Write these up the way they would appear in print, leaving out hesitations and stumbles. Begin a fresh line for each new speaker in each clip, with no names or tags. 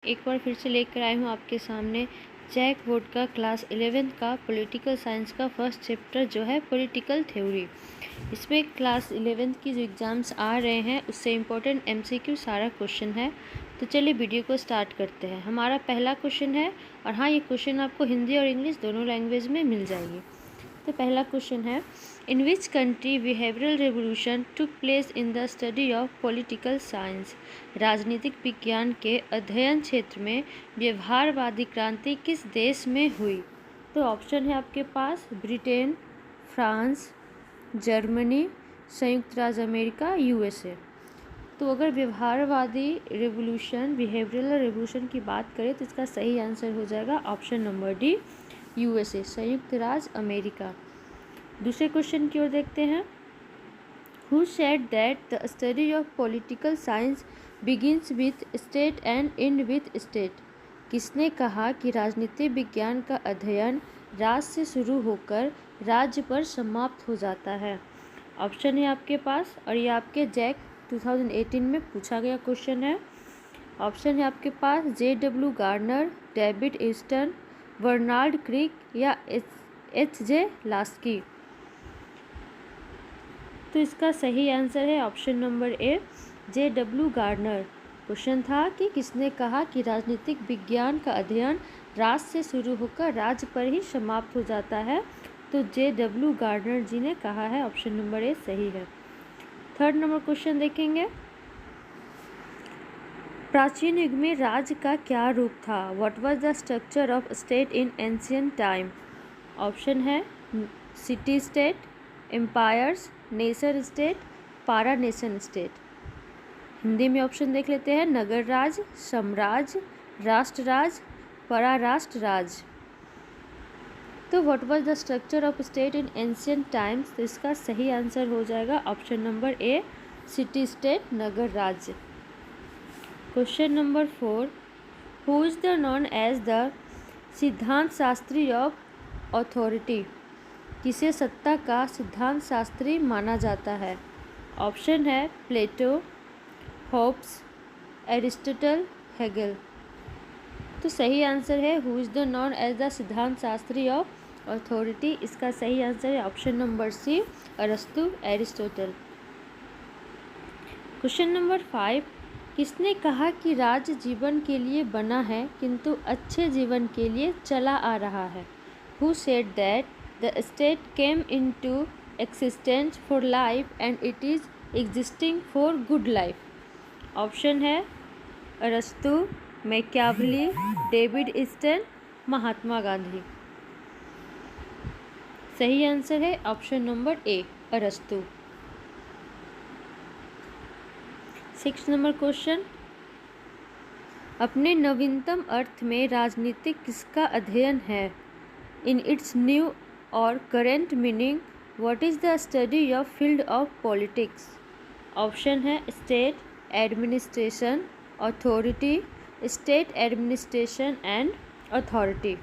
एक बार फिर से लेकर आई हूँ आपके सामने जैक बोर्ड का क्लास 11th का पॉलिटिकल साइंस का फर्स्ट चैप्टर जो है पॉलिटिकल थ्योरी। इसमें क्लास 11th की जो एग्ज़ाम्स आ रहे हैं उससे इम्पोर्टेंट एमसीक्यू सारा क्वेश्चन है। तो चलिए वीडियो को स्टार्ट करते हैं। हमारा पहला क्वेश्चन है और हाँ, ये क्वेश्चन आपको हिंदी और इंग्लिश दोनों लैंग्वेज में मिल जाएगी। तो पहला क्वेश्चन है, in which country behavioural revolution took place in the study of political science. राजनीतिक विज्ञान के अध्ययन क्षेत्र में व्यवहारवादी क्रांति किस देश में हुई। तो ऑप्शन है आपके पास ब्रिटेन, फ्रांस, जर्मनी, संयुक्त राज्य अमेरिका, यूएसए। तो अगर व्यवहारवादी रेवोल्यूशन, बिहेवियरल रेवोल्यूशन की बात करें तो इसका सही आंसर हो जाएगा ऑप्शन नंबर डी, यूएसए, संयुक्त राज्य अमेरिका। दूसरे क्वेश्चन की ओर देखते हैं। Who said that the study of political science begins with state and and with state. किसने कहा कि राजनीति विज्ञान का अध्ययन राज्य से शुरू होकर राज्य पर समाप्त हो जाता है। ऑप्शन है आपके पास और ये आपके जैक 2018 में पूछा गया क्वेश्चन है। ऑप्शन है आपके पास J W. Garner, David Easton, Bernard Crick या एच.जे. लास्की। तो इसका सही आंसर है option number A, J W. Garner. Question था कि किसने कहा कि राजनीतिक विज्ञान का अध्ययन राज्य से शुरू होकर राज्य पर ही समाप्त हो जाता है। तो जे.डब्ल्यू. गार्नर जी ने कहा है। ऑप्शन नंबर ए सही है। थर्ड नंबर क्वेश्चन देखेंगे। प्राचीन युग में राज्य का क्या रूप था। What was the structure of state in ancient time. Option है city state, empires, nation state, para nation state. Hindi में ऑप्शन देख लेते हैं। नगर राज, साम्राज्य, राष्ट्र राज, पराराष्ट्र राज। तो what was the structure of state in ancient times. तो इसका सही आंसर हो जाएगा option number A, city state, नगर राज्य। Question number 4, who is the known as the सिद्धांत शास्त्री ऑफ अथॉरिटी। किसे सत्ता का सिद्धांत शास्त्री माना जाता है। ऑप्शन है प्लेटो, होब्स, एरिस्टोटल, हेगल। तो सही आंसर है who is the known as the सिद्धांत शास्त्री ऑफ अथॉरिटी। इसका सही आंसर है ऑप्शन नंबर सी, अरस्तु, एरिस्टोटल। क्वेश्चन नंबर 5, किसने कहा कि राज्य जीवन के लिए बना है किंतु अच्छे जीवन के लिए चला आ रहा है। Who said that the state came into existence for life and it is existing for good life. Option है अरस्तु, Machiavelli, David Easton, Mahatma Gandhi. सही आंसर है ऑप्शन नंबर ए, अरस्तु। 6 नंबर क्वेश्चन, अपने नवीनतम अर्थ में राजनीतिक किसका अध्ययन है। इन इट्स न्यू और current meaning what is the study of field of politics. Option है state administration, authority, state administration and authority,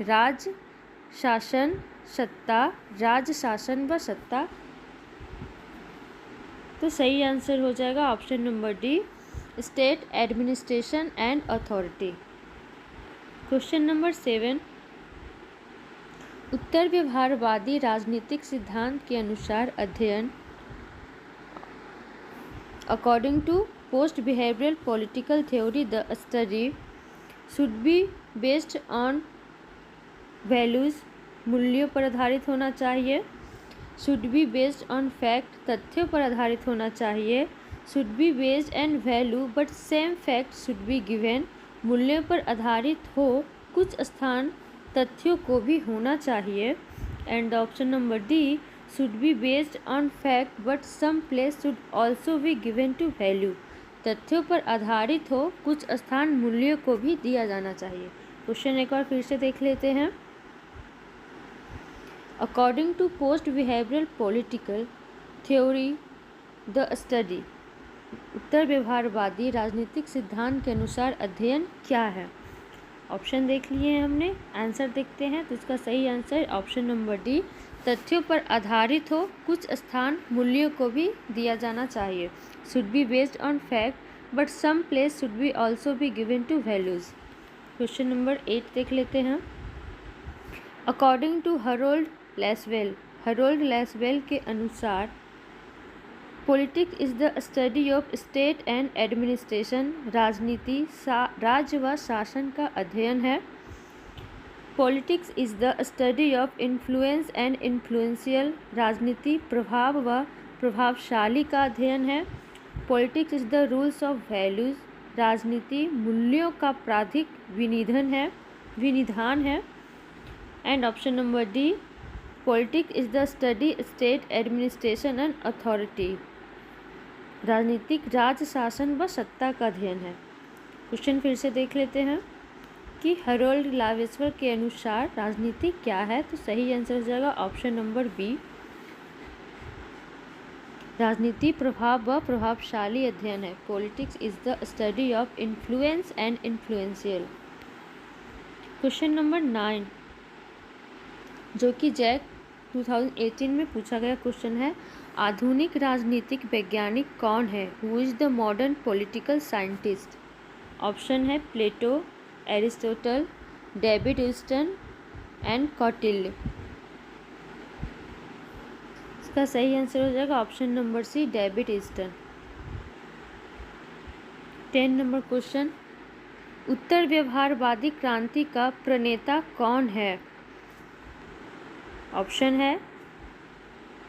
राज्य शासन, सत्ता, राज्य शासन व सत्ता। तो सही आंसर हो जाएगा option number D, state administration and authority. Question number 7, उत्तर व्यवहारवादी राजनीतिक सिद्धांत के अनुसार अध्ययन according to post behavioural political theory the study should be based on values, मूल्यों पर आधारित होना चाहिए। Should be based on fact, तथ्यों पर आधारित होना चाहिए। Should be based and value but same fact should be given. मूल्यों पर आधारित हो, कुछ स्थान तथ्यों को भी होना चाहिए। And option number D, should be based on fact but some place should also be given to value. तथ्यों पर आधारित हो, कुछ स्थान मूल्यों को भी दिया जाना चाहिए। क्वेश्चन एक बार फिर से देख लेते हैं। According to post behavioural political theory the study, उत्तर व्यवहारवादी राजनीतिक सिद्धांत के अनुसार अध्ययन क्या है। ऑप्शन देख लिए हैं हमने, आंसर देखते हैं। तो इसका सही आंसर ऑप्शन नंबर डी, तथ्यों पर आधारित हो, कुछ स्थान मूल्यों को भी दिया जाना चाहिए। Should be based on fact but some place should be also be given to values. Question number 8 देख लेते हैं. According to Harold Lasswell के अनुसार politics is the study of state and administration. राजनीति राज्य व शासन का अध्ययन है. Politics is the study of influence and influential. राजनीति प्रभाव व प्रभावशाली का अध्ययन है. Politics is the rules of values. राजनीति मूल्यों का प्राधिक विनिधान है. And option number D, politics is the steady state administration and authority. राजनीतिक राज्य शासन व सत्ता का अध्ययन है. क्वेश्चन फिर से देख लेते हैं कि हरोल्ड लावेस्वर के अनुसार राजनीति क्या है. तो सही आंसर हो जाएगा ऑप्शन नंबर बी, राजनीति प्रभाव व प्रभावशाली अध्ययन है. Politics is the study of influence and influential. Question number 9 जो कि जैक 2018 में पूछा गया क्वेश्चन है. आधुनिक राजनीतिक वैज्ञानिक कौन है? Who is the modern political scientist? Option है Plato, Aristotle, David Houston and Kautilya. इसका सही आंसर हो जाएगा option number C, David Houston. 10 number question, उत्तर व्यवहारवादी क्रांति का प्रणेता कौन है? ऑप्शन है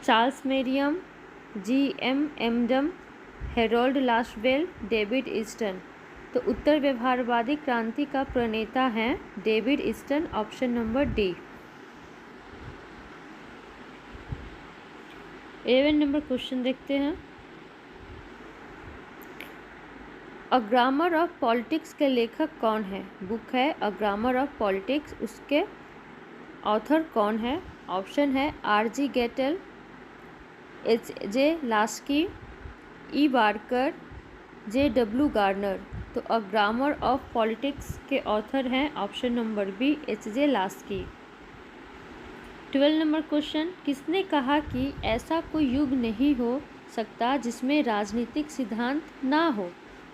चार्ल्स मेरियम, जी.एम. एमडम, हेरोल्ड लासवेल, डेविड ह्यूस्टन. तो उत्तर व्यवहारवादी क्रांति का प्रणेता हैं David Houston. Option number D. 11 number question देखते हैं. अ ग्रामर ऑफ पॉलिटिक्स के लेखक कौन है? बुक है अ ग्रामर ऑफ पॉलिटिक्स, उसके ऑथर कौन है? ऑप्शन है R G. Gettell, H J. Laski, E. Barker, J W. Garner. तो अ ग्रामर ऑफ पॉलिटिक्स के ऑथर हैं option number B, H J. Laski. 12 number question, किसने कहा कि ऐसा कोई युग नहीं हो सकता जिसमें राजनीतिक सिद्धांत ना हो?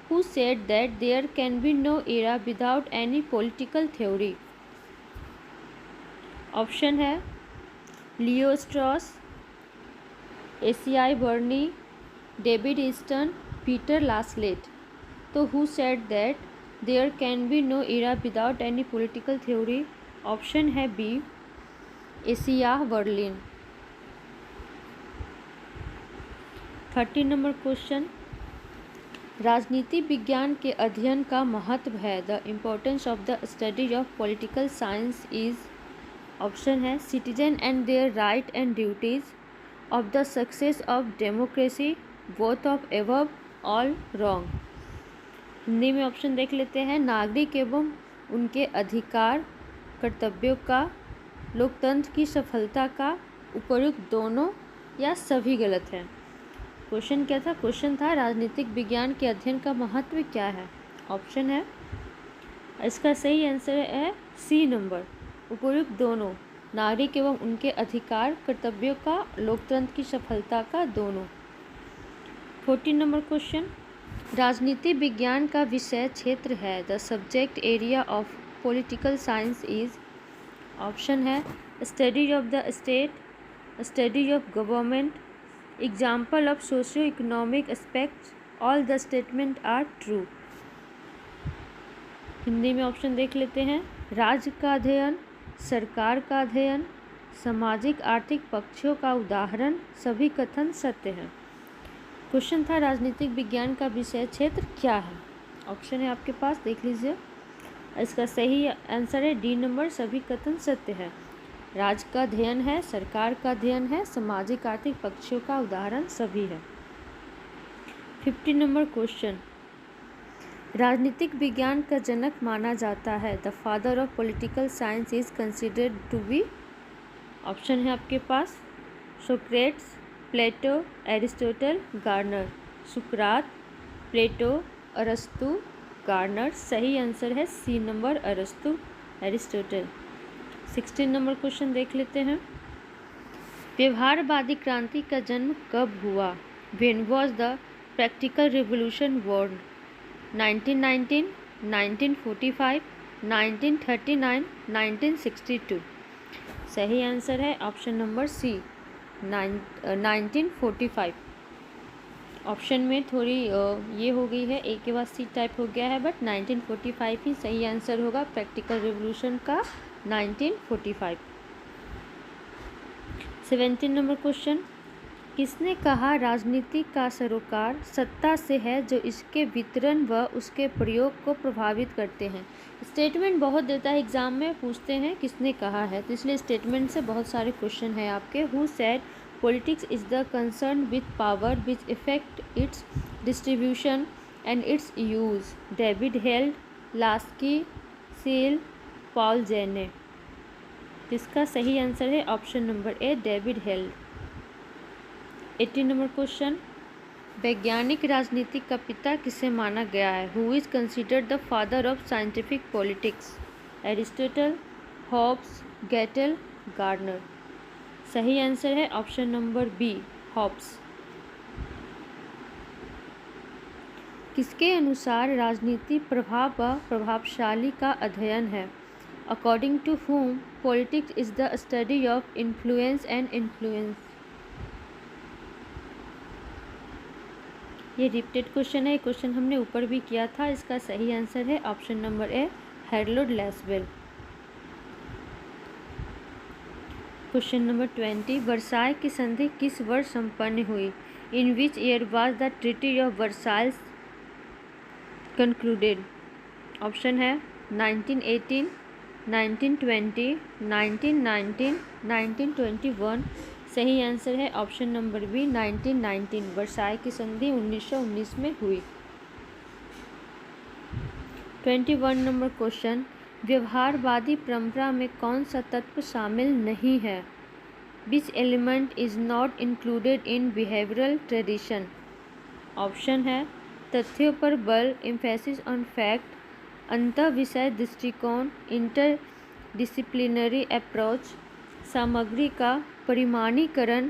Who said that there can be no era without any political theory? Option है Leo Strauss, A C I Burney, David Houston, Peter Laslett. तो who said that there can be no era without any political theory? Option है B, Isaiah Berlin. 13 number question, राजनीति विज्ञान के अध्ययन का महत्व है. The importance of the study of political science is. Option है citizen and their right and duties, of the success of democracy, both of above, all wrong. Hindi में option देख लेते हैं. नागरिक एवं उनके अधिकार कर्तव्यों का, लोकतंत्र की सफलता का, उपयुक्त दोनों, या सभी गलत है. क्वेश्चन क्या था? क्वेश्चन था राजनीतिक विज्ञान के अध्ययन का महत्व क्या है. ऑप्शन है, इसका सही आंसर है सी नंबर, उपयुक्त दोनों, नागरिक एवं उनके अधिकार कर्तव्यों का, लोकतंत्र की सफलता का, दोनों. 14 नंबर क्वेश्चन, राजनीति विज्ञान का विषय क्षेत्र है. The subject area of political science is. Option है study of the state, study of government, example of socio economic aspects, all the statement are true. Hindi में ऑप्शन देख लेते हैं. राज्य का अध्ययन, सरकार का अध्ययन, सामाजिक आर्थिक पक्षों का उदाहरण, सभी कथन सत्य हैं. क्वेश्चन था राजनीतिक विज्ञान का विषय क्षेत्र क्या है. ऑप्शन है आपके पास, देख लीजिए. इसका सही आंसर है डी नंबर, सभी कथन सत्य है. राज्य का अध्ययन है, सरकार का अध्ययन है, सामाजिक आर्थिक पक्षों का उदाहरण सभी है. 15 नंबर क्वेश्चन, राजनीतिक विज्ञान का जनक माना जाता है. The father of political science is considered to be. Option है आपके पास सोक्रेट्स, प्लेटो, एरिस्टोटल, गार्नर. सुकरात, प्लेटो, अरस्तु, गार्नर. सही आंसर है सी नंबर, अरस्तु, एरिस्टोटल. 16 नंबर क्वेश्चन देख लेते हैं. व्यवहारवादी क्रांति का जन्म कब हुआ? When was the practical revolution born? 1919, 1945, 1939, 1962। सही आंसर है ऑप्शन नंबर सी 1945। ऑप्शन में थोड़ी ये हो गई है, ए के बाद सी टाइप हो गया है, बट 1945 ही सही आंसर होगा प्रैक्टिकल रिवोल्यूशन का 1945। 17 नंबर क्वेश्चन, किसने कहा राजनीति का सरोकार सत्ता से है जो इसके वितरण व उसके प्रयोग को प्रभावित करते हैं। स्टेटमेंट बहुत देता है एग्जाम में, पूछते हैं किसने कहा है, तो इसलिए स्टेटमेंट से बहुत सारे क्वेश्चन हैं आपके। Who said politics is the concern with power which effect its distribution and its use. David Held, Laski, Seal, Paul जेने। इसका सही आंसर है option number A David Held. 18 number question, वैज्ञानिक राजनीति का पिता किसे माना गया है। Who is considered the father of scientific politics. Aristotle, Hobbes, Gettell, Gardner. सही आंसर है ऑप्शन नंबर बी हॉब्स। किसके अनुसार राजनीति प्रभाव व प्रभावशाली का अध्ययन है। According to whom politics is the study of influence and influence. ये रिपीटेड क्वेश्चन है, क्वेश्चन हमने ऊपर भी किया था। इसका सही आंसर है option number A Harold Lasswell. Question number 20, Versailles की संधि किस वर्ष संपन्न हुई। In which year was the treaty of Versailles concluded. Option है 1918, 1920, 1919, 1921। सही आंसर है ऑप्शन नंबर बी 1919। वर्साय की संधि 1919 में हुई। 21 नंबर क्वेश्चन, व्यवहारवादी परंपरा में कौन सा तत्व शामिल नहीं है। Which element is not included in behavioural tradition. Option है तथ्यों पर बल, एम्फेसिस ऑन फैक्ट, अंतः विषय दृष्टिकोण, इंटर डिसिप्लिनरी अप्रोच, सामग्री का परिमाणीकरण,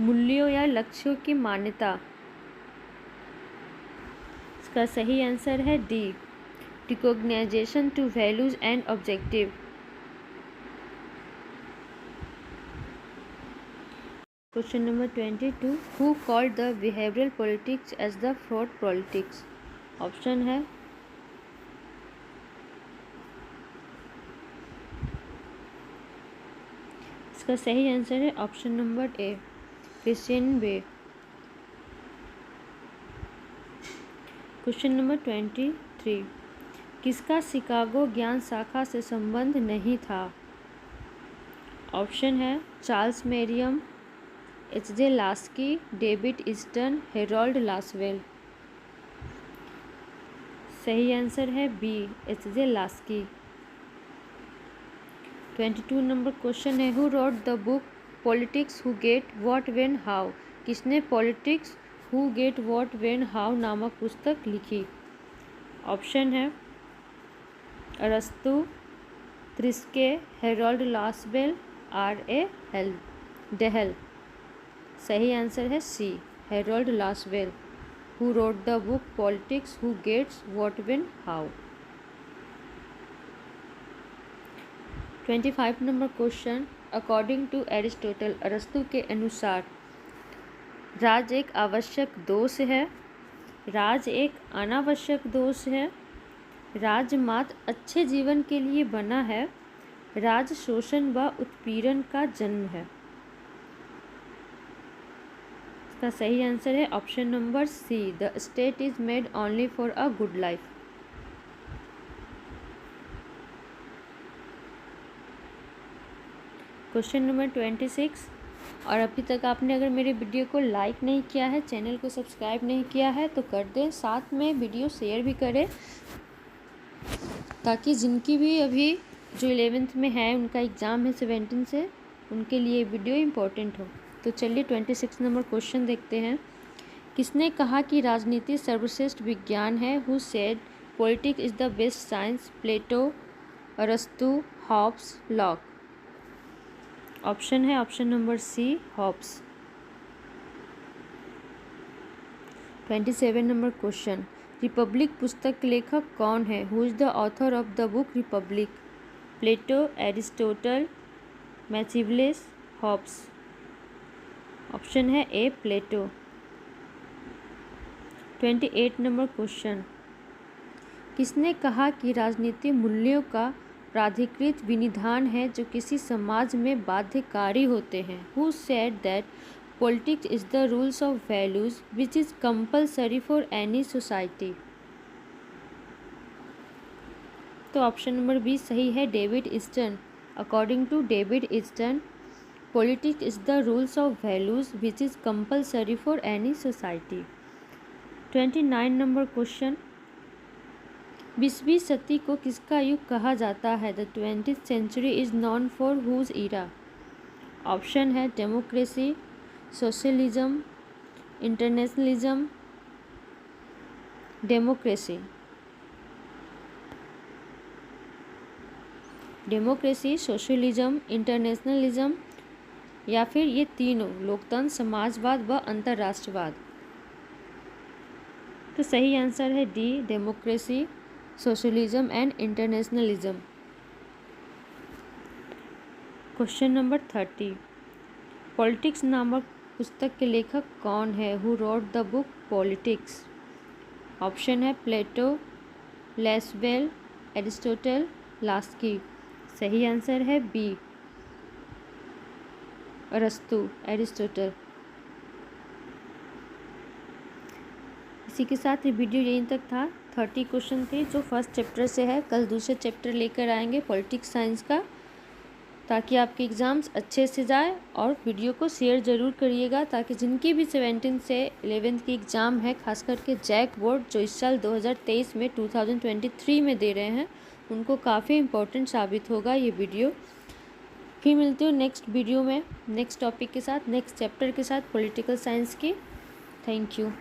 मूल्यों या लक्ष्यों की मान्यता। इसका सही आंसर है D recognization to values and objective. Question number 22, who called the behavioural politics as the fraud politics. Option है इसका सही आंसर है option number A christian way. Question number 23, किसका शिकागो ज्ञान शाखा से संबंध नहीं था। ऑप्शन है Charles Merriam, H J. Laski, David Easton, Harold Lasswell. सही आंसर है B H J. Laski. 22 number question है, who wrote the book politics who get what when how. किसने politics who get what when how नामक पुस्तक लिखी। Option है अरस्तु, त्रिस्के, Harold Lasswell, R.A. डेहल। सही आंसर है C Harold Lasswell, who wrote the book politics who gets what when how. 25 number question, according to Aristotle, अरस्तु के अनुसार राज एक आवश्यक दोष है, राज एक अनावश्यक दोष है, राज मात्र अच्छे जीवन के लिए बना है, राज शोषण व उत्पीड़न का जन्म है। इसका सही आंसर है option number see the state is made only for a good life. Question number 26, और अभी तक आपने अगर मेरे वीडियो को लाइक नहीं किया है, चैनल को सब्सक्राइब नहीं किया है तो कर दें, साथ में वीडियो शेयर भी करें ताकि जिनकी भी अभी जो 11th में है उनका एग्ज़ाम है 17 से, उनके लिए वीडियो इम्पोर्टेंट हो। तो चलिए 26 नंबर क्वेश्चन देखते हैं। किसने कहा कि राजनीति सर्वश्रेष्ठ विज्ञान है। Who said politics is the best science. Plato, अरस्तु, हॉब्स, लॉक। ऑप्शन है option number C Hobbes. 27 number question, Republic पुस्तक के लेखक कौन है? Who is the author of the book Republic? Plato, Aristotle, Machiavelli, Hobbes. Option है A Plato. 28 number question, किसने कहा कि राजनीति मूल्यों का प्राधिकृत विनिधान है जो किसी समाज में बाध्यकारी होते हैं? Who said that politics is the rules of values which is compulsory for any society? तो ऑप्शन नंबर बी सही है, David Easton. According to David Easton, politics is the rules of values which is compulsory for any society. 29 number question, 20वीं सदी को किसका युग कहा जाता है? The 20th century is known for whose era? Option है democracy, socialism, internationalism, democracy. Democracy, socialism, internationalism या फिर ये तीनों, लोकतंत्र, समाजवाद व अंतर्राष्ट्रवाद। तो सही आंसर है D, democracy, socialism and internationalism. Question number 30, politics नामक पुस्तक के लेखक कौन है? Who wrote the book politics? Option है प्लेटो, लेसवेल, एरिस्टोटल, लास्की। सही आंसर है बी, अरस्तु, एरिस्टोटल। इसी के साथ ये वीडियो यहीं तक था। 30 क्वेश्चन थे जो फर्स्ट चैप्टर से है। कल दूसरे चैप्टर लेकर आएंगे पॉलिटिक्स साइंस का, ताकि आपके एग्ज़ाम्स अच्छे से जाए। और वीडियो को शेयर ज़रूर करिएगा ताकि जिनकी भी 17 से 11th की एग्ज़ाम है, खास करके जैक बोर्ड जो इस साल 2023 में 2023 में दे रहे हैं, उनको काफ़ी इम्पोर्टेंट साबित होगा ये वीडियो। फिर मिलती हूँ नेक्स्ट वीडियो में नेक्स्ट टॉपिक के साथ, नेक्स्ट चैप्टर के साथ पॉलिटिकल साइंस की। Thank you.